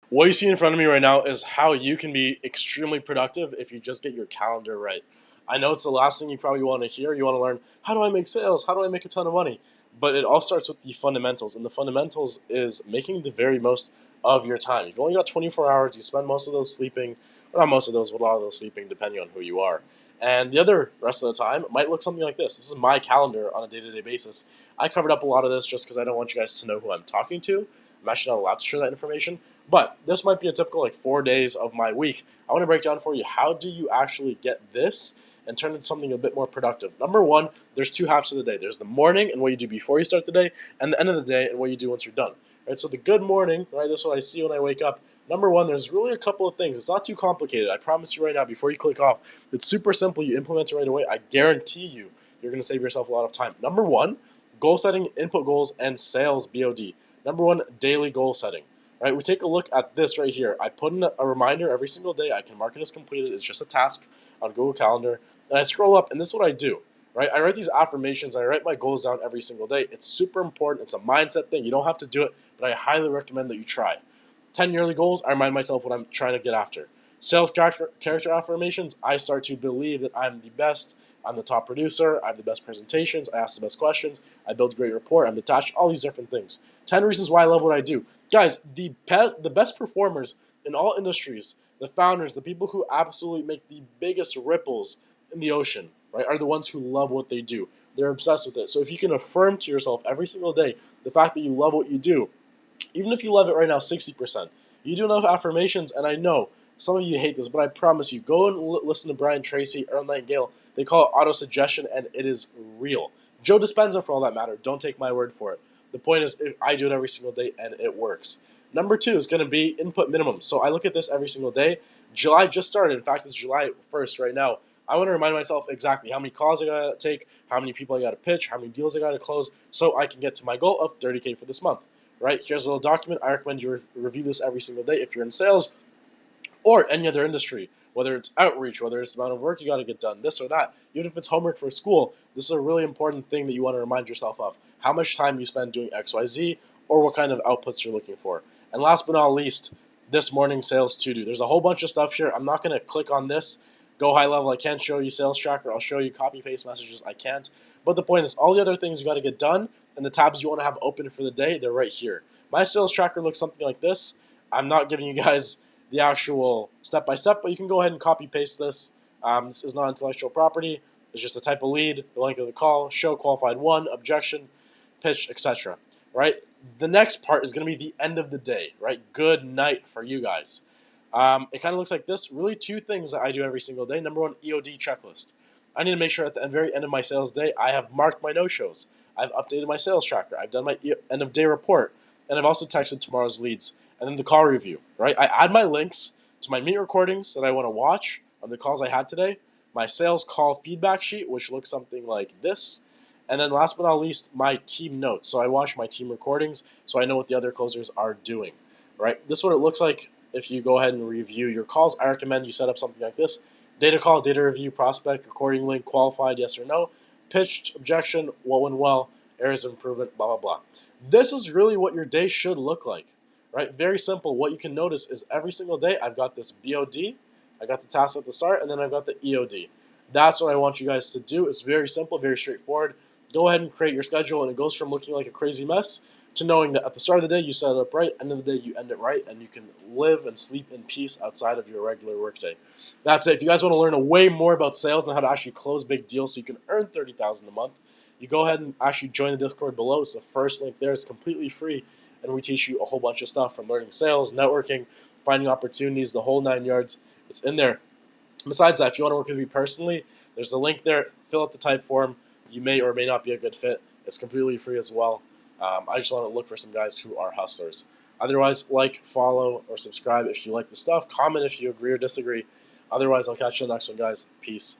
What you see in front of me right now is how you can be extremely productive if you just get your calendar right. I know it's the last thing you probably want to hear. You want to learn, how do I make sales? How do I make a ton of money? But it all starts with the fundamentals. And the fundamentals is making the very most of your time. You've only got 24 hours. You spend most of those sleeping, or not most of those, but a lot of those sleeping, depending on who you are. And the other rest of the time might look something like this. This is my calendar on a day-to-day basis. I covered up a lot of this just because I don't want you guys to know who I'm talking to. I'm actually not allowed to share that information. But this might be a typical 4 days of my week. I want to break down for you, how do you actually get this and turn it into something a bit more productive. Number one, there's two halves of the day. There's the morning and what you do before you start the day, and the end of the day and what you do once you're done. Right? So the good morning, right? This is what I see when I wake up. Number one, there's really a couple of things. It's not too complicated. I promise you right now, before you click off, it's super simple. You implement it right away. I guarantee you're going to save yourself a lot of time. Number one, goal setting, input goals, and sales BOD. Number one, daily goal setting. Right, we take a look at this right here. I put in a reminder every single day. I can mark it as completed. It's just a task on Google Calendar. And I scroll up, and this is what I do. Right, I write these affirmations. I write my goals down every single day. It's super important. It's a mindset thing. You don't have to do it, but I highly recommend that you try. 10 yearly goals, I remind myself what I'm trying to get after. Sales character affirmations, I start to believe that I'm the best. I'm the top producer. I have the best presentations. I ask the best questions. I build great rapport. I'm detached. All these different things. 10 reasons why I love what I do. Guys, the best performers in all industries, the founders, the people who absolutely make the biggest ripples in the ocean, right, are the ones who love what they do. They're obsessed with it. So if you can affirm to yourself every single day the fact that you love what you do, even if you love it right now 60%, you do enough affirmations, and I know some of you hate this, but I promise you, go and listen to Brian Tracy, Earl Nightingale. They call it auto-suggestion, and it is real. Joe Dispenza, for all that matter. Don't take my word for it. The point is, I do it every single day, and it works. Number two is going to be input minimum. So I look at this every single day. July just started. In fact, it's July 1st right now. I want to remind myself exactly how many calls I got to take, how many people I got to pitch, how many deals I got to close, so I can get to my goal of 30K for this month. Right? Here's a little document. I recommend you review this every single day if you're in sales or any other industry, whether it's outreach, whether it's the amount of work you got to get done, this or that. Even if it's homework for school, this is a really important thing that you want to remind yourself of. How much time you spend doing XYZ, or what kind of outputs you're looking for. And last but not least, this morning sales to do. There's a whole bunch of stuff here. I'm not going to click on this. Go high level. I can't show you sales tracker. I'll show you copy paste messages. I can't. But the point is, all the other things you got to get done and the tabs you want to have open for the day, they're right here. My sales tracker looks something like this. I'm not giving you guys the actual step-by-step, but you can go ahead and copy-paste this. This is not intellectual property. It's just the type of lead, the length of the call, show qualified one, objection, pitch, etc. Right? The next part is going to be the end of the day, right? Good night for you guys. It kind of looks like this. Really two things that I do every single day. Number one, EOD checklist. I need to make sure at the very end of my sales day, I have marked my no-shows. I've updated my sales tracker. I've done my end of day report. And I've also texted tomorrow's leads. And then the call review, right? I add my links to my meet recordings that I want to watch on the calls I had today, my sales call feedback sheet, which looks something like this, and then last but not least, my team notes. So I watch my team recordings so I know what the other closers are doing, right? This is what it looks like if you go ahead and review your calls. I recommend you set up something like this. Data call, data review, prospect, recording link, qualified, yes or no, pitched, objection, what went well, areas of improvement, blah, blah, blah. This is really what your day should look like. Right? Very simple. What you can notice is every single day I've got this BOD, I got the task at the start, and then I've got the EOD. That's what I want you guys to do. It's very simple, very straightforward. Go ahead and create your schedule, and it goes from looking like a crazy mess to knowing that at the start of the day you set it up right, end of the day you end it right, and you can live and sleep in peace outside of your regular workday. That's it. If you guys want to learn way more about sales and how to actually close big deals so you can earn $30,000 a month, you go ahead and actually join the Discord below. It's the first link there. It's completely free. And we teach you a whole bunch of stuff from learning sales, networking, finding opportunities, the whole 9 yards. It's in there. Besides that, if you want to work with me personally, there's a link there. Fill out the type form. You may or may not be a good fit. It's completely free as well. I just want to look for some guys who are hustlers. Otherwise, like, follow, or subscribe if you like the stuff. Comment if you agree or disagree. Otherwise, I'll catch you in the next one, guys. Peace.